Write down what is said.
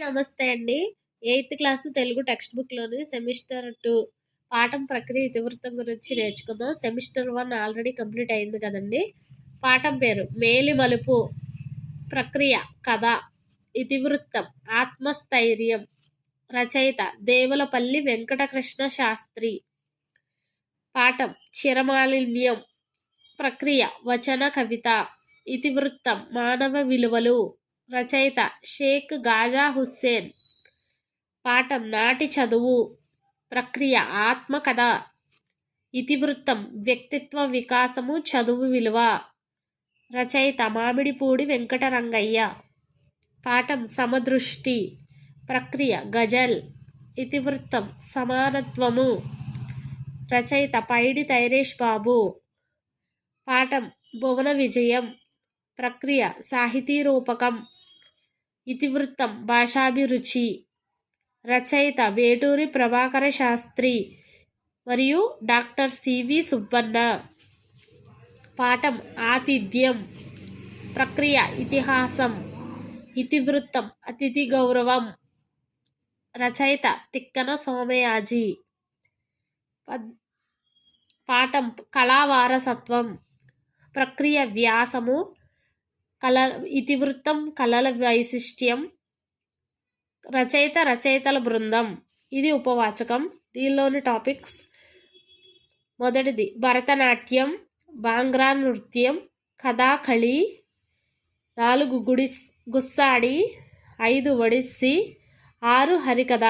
నమస్తే అండి. Eighth class Telugu text బుక్‌లోని సెమిస్టర్ 2 పాఠం ప్రక్రియ ఇతివృత్తం గురించి నేర్చుకుందాం. సెమిస్టర్ 1 ఆల్రెడీ కంప్లీట్ అయింది కదండీ. పాఠం పేరు మేలి మలుపు, ప్రక్రియ కథ, ఇతివృత్తం ఆత్మస్థైర్యం, రచయిత దేవులపల్లి వెంకటకృష్ణ శాస్త్రి. పాఠం చిరమాలిన్యం, ప్రక్రియ వచన కవిత, ఇతివృత్తం మానవ విలువలు, రచయిత షేక్ గాజా హుస్సేన్. పాఠం నాటి చదువు, ప్రక్రియ ఆత్మకథ, ఇతివృత్తం వ్యక్తిత్వ వికాసము చదువు విలువ, రచయిత మామిడిపూడి వెంకటరంగయ్య. పాఠం సమదృష్టి, ప్రక్రియ గజల్, ఇతివృత్తం సమానత్వము, రచయిత పైడి తైరేష్ బాబు. పాఠం భువన విజయం, ప్రక్రియ సాహితీ రూపకం, ఇతివృత్తం భాషాభిరుచి, రచయిత వేటూరి ప్రభాకర శాస్త్రి మరియు డాక్టర్ సివి సుబ్బన్న. పాఠం ఆతిథ్యం, ప్రక్రియ ఇతిహాసం, ఇతివృత్తం అతిథి గౌరవం, రచయిత తిక్కన సోమయాజి. పాఠం కళా వారసత్వం, ప్రక్రియ వ్యాసము, ఇతివృత్తం కళల వైశిష్ట్యం, రచయితల బృందం. ఇది ఉపవాచకం. దీనిలోని టాపిక్స్: మొదటిది భరతనాట్యం, భాంగ్రా నృత్యం, కథాకళి, 4 గుస్సాడి, 5 ఒడిస్సీ, 6 హరికథ.